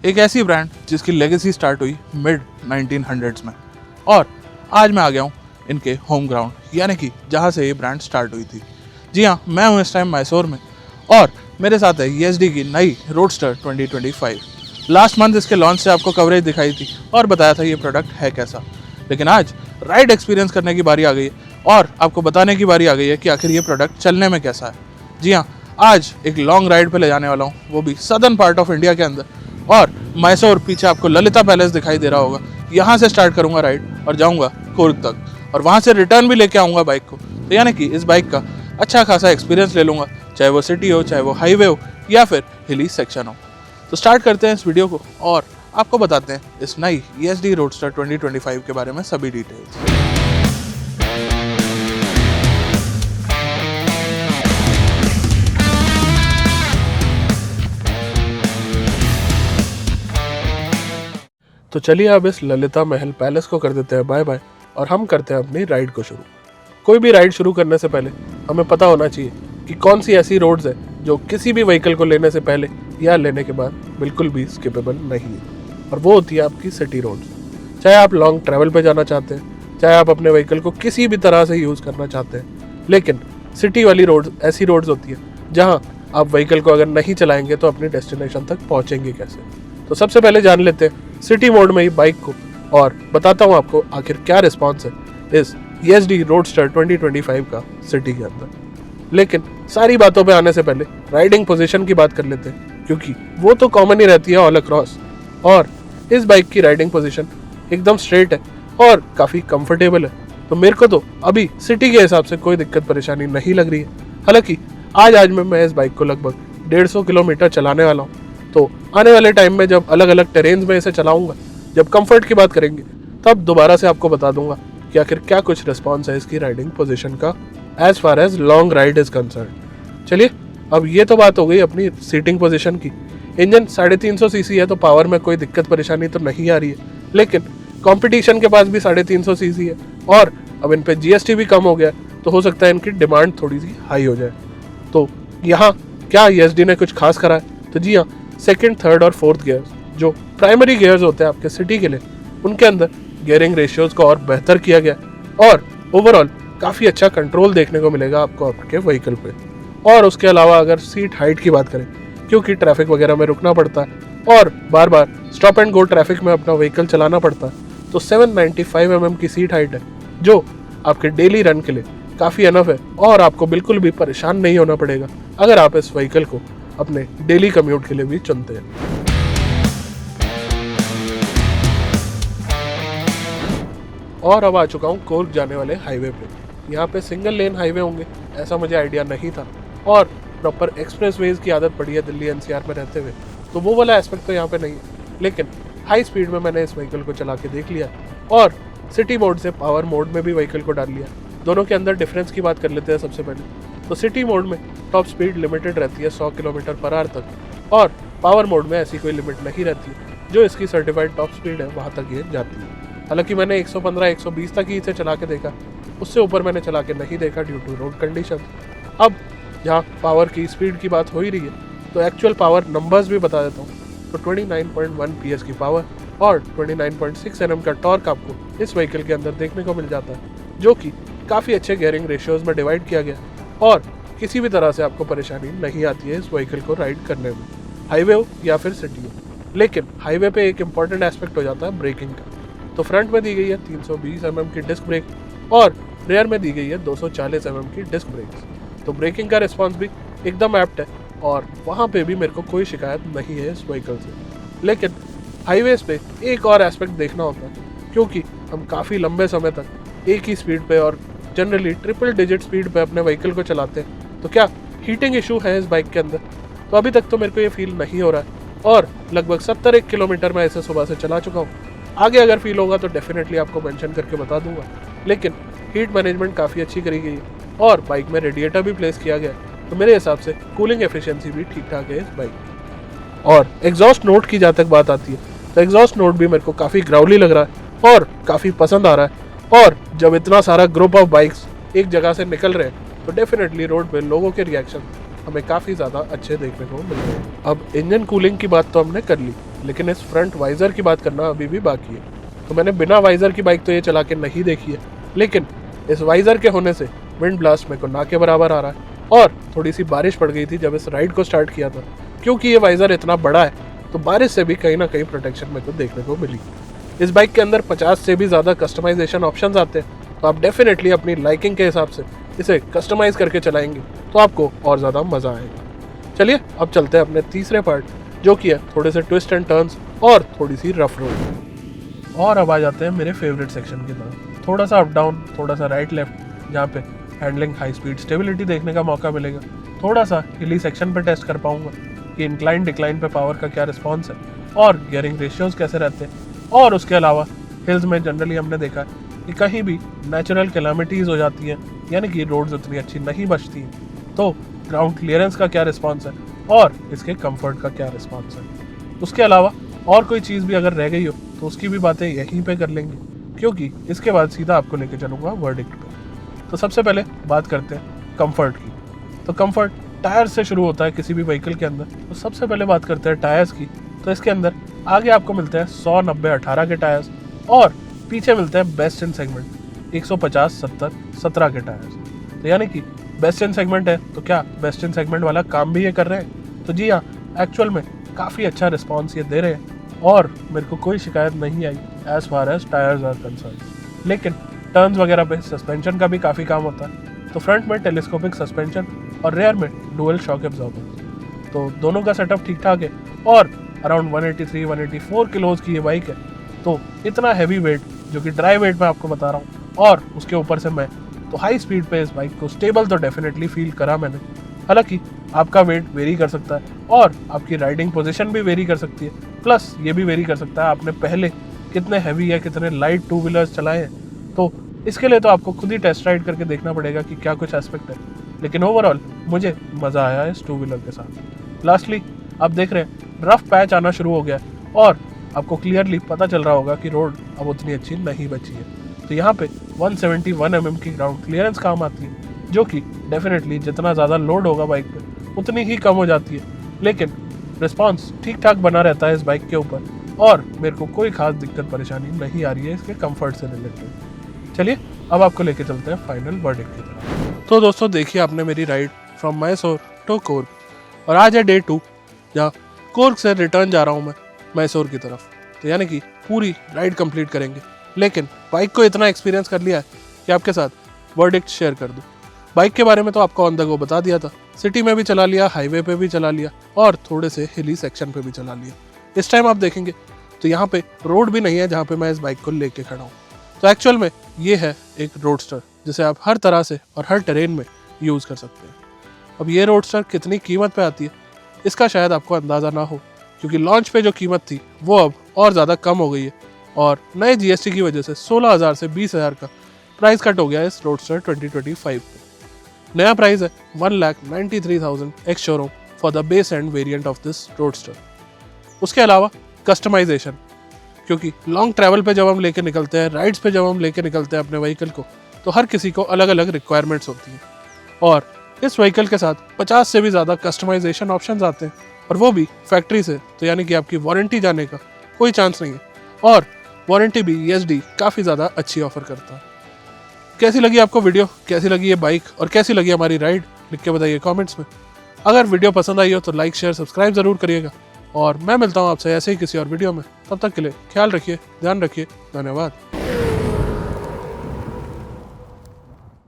एक ऐसी ब्रांड जिसकी लेगेसी स्टार्ट हुई मिड 1900s में, और आज मैं आ गया हूँ इनके होम ग्राउंड यानी कि जहाँ से ये ब्रांड स्टार्ट हुई थी। जी हाँ, मैं हूँ इस टाइम मैसूर में और मेरे साथ है ESD की नई रोडस्टर 2025। लास्ट मंथ इसके लॉन्च से आपको कवरेज दिखाई थी और बताया था ये प्रोडक्ट है कैसा, लेकिन आज राइड एक्सपीरियंस करने की बारी आ गई है और आपको बताने की बारी आ गई है कि आखिर ये प्रोडक्ट चलने में कैसा है। जी हाँ, आज एक लॉन्ग राइड पे ले जाने वाला हूँ, वो भी सदर्न पार्ट ऑफ इंडिया के अंदर। और मैसूर, पीछे आपको ललिता पैलेस दिखाई दे रहा होगा, यहाँ से स्टार्ट करूँगा राइड और जाऊँगा कुर्ग तक, और वहाँ से रिटर्न भी लेके आऊँगा बाइक को। तो यानी कि इस बाइक का अच्छा खासा एक्सपीरियंस ले लूँगा, चाहे वो सिटी हो, चाहे वो हाईवे हो या फिर हिली सेक्शन हो। तो स्टार्ट करते हैं इस वीडियो को और आपको बताते हैं इस नई ESD रोडस्टर 2025 के बारे में सभी डिटेल्स। तो चलिए अब इस ललिता महल पैलेस को कर देते हैं बाय बाय और हम करते हैं अपनी राइड को शुरू। कोई भी राइड शुरू करने से पहले हमें पता होना चाहिए कि कौन सी ऐसी रोड्स है जो किसी भी व्हीकल को लेने से पहले या लेने के बाद बिल्कुल भी स्किपेबल नहीं है, और वो होती है आपकी सिटी रोड्स। चाहे आप लॉन्ग ट्रैवल पे जाना चाहते हैं, चाहे आप अपने व्हीकल को किसी भी तरह से यूज़ करना चाहते हैं, लेकिन सिटी वाली रोड्स ऐसी रोड्स होती है जहाँ आप व्हीकल को अगर नहीं चलाएंगे तो अपनी डेस्टिनेशन तक पहुँचेंगे कैसे। तो सबसे पहले जान लेते हैं सिटी मोड में ही बाइक को और बताता हूँ आपको आखिर क्या रिस्पॉन्स है इस ESD रोडस्टर 2025 का सिटी के अंदर। लेकिन सारी बातों पे आने से पहले राइडिंग पोजीशन की बात कर लेते हैं, क्योंकि वो तो कॉमन ही रहती है ऑल अक्रॉस। और इस बाइक की राइडिंग पोजीशन एकदम स्ट्रेट है और काफ़ी कंफर्टेबल है, तो मेरे को तो अभी सिटी के हिसाब से कोई दिक्कत परेशानी नहीं लग रही है। हालांकि आज मैं इस बाइक को लगभग 150 किलोमीटर चलाने वाला हूँ, तो आने वाले टाइम में जब अलग अलग टेरेन्स में इसे चलाऊंगा, जब कंफर्ट की बात करेंगे, तब दोबारा से आपको बता दूंगा कि आखिर क्या कुछ रिस्पॉन्स है इसकी राइडिंग पोजीशन का as far as long ride is concern. चलिए, अब ये तो बात हो गई अपनी सीटिंग पोजीशन की। इंजन 350 सीसी है, तो पावर में कोई दिक्कत परेशानी तो नहीं आ रही है, लेकिन कंपटीशन के पास भी 350 सीसी है और अब इन पे GST भी कम हो गया, तो हो सकता है इनकी डिमांड थोड़ी सी हाई हो जाए। तो यहाँ क्या ESD ने कुछ खास करा है? तो जी हाँ, सेकंड, थर्ड और फोर्थ गियर जो प्राइमरी गियर्स होते हैं आपके सिटी के लिए, उनके अंदर गियरिंग रेशियोज को और बेहतर किया गया और ओवरऑल काफ़ी अच्छा कंट्रोल देखने को मिलेगा आपको आपके व्हीकल पे। और उसके अलावा अगर सीट हाइट की बात करें, क्योंकि ट्रैफिक वगैरह में रुकना पड़ता है और बार बार स्टॉप एंड गो ट्रैफिक में अपना व्हीकल चलाना पड़ता है, तो 795 mm की सीट हाइट है, जो आपके डेली रन के लिए काफ़ी इनफ है और आपको बिल्कुल भी परेशान नहीं होना पड़ेगा अगर आप इस व्हीकल को अपने डेली कम्यूट के लिए भी चुनते हैं। और अब आ चुका हूँ कुर्ग जाने वाले हाईवे पे। यहाँ पे सिंगल लेन हाईवे होंगे ऐसा मुझे आइडिया नहीं था, और प्रॉपर एक्सप्रेसवेज की आदत पड़ी है दिल्ली NCR में रहते हुए, तो वो वाला एस्पेक्ट तो यहाँ पे नहीं है। लेकिन हाई स्पीड में मैंने इस व्हीकल को चला के देख लिया और सिटी मोड से पावर मोड में भी व्हीकल को डाल लिया। दोनों के अंदर डिफरेंस की बात कर लेते हैं। सबसे पहले तो सिटी मोड में टॉप स्पीड लिमिटेड रहती है 100 किलोमीटर/आवर तक, और पावर मोड में ऐसी कोई लिमिट नहीं रहती, जो इसकी सर्टिफाइड टॉप स्पीड है वहाँ तक ये जाती है। हालांकि मैंने 115-120 तक ही इसे चला के देखा, उससे ऊपर मैंने चला के नहीं देखा ड्यू टू रोड कंडीशन। अब जहाँ पावर की स्पीड की बात हो ही रही है, तो एक्चुअल पावर नंबर्स भी बता देता हूँ। तो 29.1 PS की पावर और 29.6 Nm का टॉर्क आपको इस व्हीकल के अंदर देखने को मिल जाता है, जो कि काफ़ी अच्छे गियरिंग रेशियोज में डिवाइड किया गया और किसी भी तरह से आपको परेशानी नहीं आती है इस व्हीकल को राइड करने में, हाईवे हो या फिर सिटी हो। लेकिन हाईवे पे एक इम्पॉर्टेंट एस्पेक्ट हो जाता है ब्रेकिंग का। तो फ्रंट में दी गई है 320 mm की डिस्क ब्रेक और रेयर में दी गई है 240 mm की डिस्क ब्रेक्स। तो ब्रेकिंग का रिस्पॉन्स भी एकदम एप्ट है और वहाँ पे भी मेरे को कोई शिकायत नहीं है इस व्हीकल से। लेकिन हाईवेज पे एक और एस्पेक्ट देखना होता है, क्योंकि हम काफ़ी लंबे समय तक एक ही स्पीड पे और जनरली ट्रिपल डिजिट स्पीड पे अपने व्हीकल को चलाते हैं, तो क्या हीटिंग इशू है इस बाइक के अंदर? तो अभी तक तो मेरे को ये फील नहीं हो रहा है और लगभग 70 किलोमीटर मैं इसे सुबह से चला चुका हूँ। आगे अगर फील होगा तो डेफिनेटली आपको मेंशन करके बता दूंगा। लेकिन हीट मैनेजमेंट काफ़ी अच्छी करी गई है और बाइक में रेडिएटर भी प्लेस किया गया है, तो मेरे हिसाब से कूलिंग एफिशिएंसी भी ठीक ठाक है इस बाइक की। और एग्जॉस्ट नोट की जहाँ तक बात आती है, तो एग्जॉस्ट नोट भी मेरे को काफ़ी ग्राउली लग रहा है और काफ़ी पसंद आ रहा है। और जब इतना सारा ग्रुप ऑफ बाइक्स एक जगह से निकल रहे हैं, तो डेफिनेटली रोड पे लोगों के रिएक्शन हमें काफ़ी ज़्यादा अच्छे देखने को मिलते हैं। अब इंजन कूलिंग की बात तो हमने कर ली, लेकिन इस फ्रंट वाइज़र की बात करना अभी भी बाकी है। तो मैंने बिना वाइज़र की बाइक तो ये चला के नहीं देखी है, लेकिन इस वाइज़र के होने से विंड ब्लास्ट मेरे को ना के बराबर आ रहा है। और थोड़ी सी बारिश पड़ गई थी जब इस राइड को स्टार्ट किया था, क्योंकि ये वाइज़र इतना बड़ा है तो बारिश से भी कहीं ना कहीं प्रोटेक्शन मेरे को देखने को मिली। इस बाइक के अंदर 50 से भी ज़्यादा कस्टमाइजेशन ऑप्शंस आते हैं, तो आप डेफिनेटली अपनी लाइकिंग के हिसाब से इसे कस्टमाइज़ करके चलाएंगे तो आपको और ज़्यादा मज़ा आएगा। चलिए अब चलते हैं अपने तीसरे पार्ट, जो कि है थोड़े से ट्विस्ट एंड टर्न्स और थोड़ी सी रफ रोड। और अब आ जाते हैं मेरे फेवरेट सेक्शन की तरफ, थोड़ा सा अप डाउन, थोड़ा सा राइट लेफ्ट, जहाँ पे हैंडलिंग, हाई स्पीड, स्टेबिलिटी देखने का मौका मिलेगा। थोड़ा सा हिली सेक्शन पे टेस्ट कर पाऊंगा कि इंक्लाइन डिक्लाइन पे पावर का क्या रिस्पॉन्स है और गियरिंग रेशियोज कैसे रहते हैं। और उसके अलावा हिल्स में जनरली हमने देखा है कि कहीं भी नेचुरल कैलामिटीज़ हो जाती हैं, यानी कि रोड्स उतनी अच्छी नहीं बचती हैं, तो ग्राउंड क्लियरेंस का क्या रिस्पॉन्स है और इसके कंफर्ट का क्या रिस्पॉन्स है। उसके अलावा और कोई चीज़ भी अगर रह गई हो तो उसकी भी बातें यहीं पे कर लेंगे, क्योंकि इसके बाद सीधा आपको लेके चलूँगा वर्डिक्ट पे। तो सबसे पहले बात करते हैं कंफर्ट की। तो कंफर्ट टायर से शुरू होता है किसी भी व्हीकल के अंदर। तो सबसे पहले बात करते हैं टायर्स की। तो इसके अंदर आगे आपको मिलते हैं 100, 90, 18 के टायर्स और पीछे मिलते हैं बेस्ट इन सेगमेंट 150, 70, 17 के टायर्स। तो यानी कि बेस्ट इन सेगमेंट है तो क्या बेस्ट इन सेगमेंट वाला काम भी ये कर रहे हैं? तो जी हाँ, एक्चुअल में काफ़ी अच्छा रिस्पॉन्स ये दे रहे हैं और मेरे को कोई शिकायत नहीं आई as far as tyres are concern. लेकिन टर्न्स वगैरह पे सस्पेंशन का भी काफ़ी काम होता है। तो फ्रंट में टेलीस्कोपिक सस्पेंशन और रेयर में डुअल शॉक एब्जॉर्बर, तो दोनों का सेटअप ठीक ठाक है। और अराउंड 183, 184 किलोज की ये बाइक है, तो इतना हैवी वेट जो कि ड्राई वेट में आपको बता रहा हूँ, और उसके ऊपर से मैं तो हाई स्पीड पे इस बाइक को स्टेबल तो डेफिनेटली फील करा मैंने। हालांकि आपका वेट वेरी कर सकता है और आपकी राइडिंग पोजीशन भी वेरी कर सकती है, प्लस ये भी वेरी कर सकता है आपने पहले कितने हैवी या कितने लाइट टू व्हीलर्स चलाए हैं। तो इसके लिए तो आपको खुद ही टेस्ट राइड करके देखना पड़ेगा कि क्या कुछ एस्पेक्ट है, लेकिन ओवरऑल मुझे मज़ा आया इस टू व्हीलर के साथ। लास्टली आप देख रहे हैं रफ पैच आना शुरू हो गया है और आपको क्लियरली पता चल रहा होगा कि रोड अब उतनी अच्छी नहीं बची है। तो यहाँ पे 171 mm की ग्राउंड क्लियरेंस काम आती है, जो कि डेफिनेटली जितना ज़्यादा लोड होगा बाइक पे उतनी ही कम हो जाती है, लेकिन रिस्पॉन्स ठीक ठाक बना रहता है इस बाइक के ऊपर और मेरे को कोई खास दिक्कत परेशानी नहीं आ रही है इसके कंफर्ट से रिलेटेड। चलिए अब आपको लेके चलते हैं फाइनल वर्डिक्ट की तरफ। तो दोस्तों देखिए आपने मेरी ride from Mysore to Coorg, और आज है डे 2 जहाँ कोर्ग से रिटर्न जा रहा हूँ मैं मैसूर की तरफ। तो यानी कि पूरी राइड कंप्लीट करेंगे, लेकिन बाइक को इतना एक्सपीरियंस कर लिया है कि आपके साथ वर्डिक्ट शेयर कर दूँ। बाइक के बारे में तो आपको ऑन द गो बता दिया था, सिटी में भी चला लिया, हाईवे पे भी चला लिया और थोड़े से हिली सेक्शन पे भी चला लिया। इस टाइम आप देखेंगे तो यहाँ पे रोड भी नहीं है जहाँ पे मैं इस बाइक को लेके खड़ा हूँ। तो एक्चुअल में ये है एक रोडस्टर जिसे आप हर तरह से और हर टेरेन में यूज़ कर सकते हैं। अब ये रोडस्टर कितनी कीमत पे आती है इसका शायद आपको अंदाज़ा ना हो, क्योंकि लॉन्च पे जो कीमत थी वो अब और ज़्यादा कम हो गई है और नए जीएसटी की वजह से 16,000 से 20,000 का प्राइस कट हो गया है इस रोडस्टर 2025 पे। नया प्राइस है 1,93,000 ex showroom for the base end variant of this roadster. उसके अलावा कस्टमाइजेशन, क्योंकि लॉन्ग ट्रैवल पे जब हम लेके निकलते हैं, राइड्स पे जब हम लेके निकलते हैं अपने व्हीकल को, तो हर किसी को अलग अलग रिक्वायरमेंट्स होती हैं और इस व्हीकल के साथ 50 से भी ज़्यादा कस्टमाइजेशन ऑप्शंस आते हैं, और वो भी फैक्ट्री से। तो यानी कि आपकी वारंटी जाने का कोई चांस नहीं है और वारंटी भी ESD काफ़ी ज़्यादा अच्छी ऑफर करता है। कैसी लगी आपको वीडियो, कैसी लगी ये बाइक और कैसी लगी हमारी राइड, लिख के बताइए कमेंट्स में। अगर वीडियो पसंद आई हो तो लाइक शेयर सब्सक्राइब ज़रूर करिएगा और मैं मिलता हूँ आपसे ऐसे ही किसी और वीडियो में। तब तक के लिए ख्याल रखिए, ध्यान रखिए, धन्यवाद।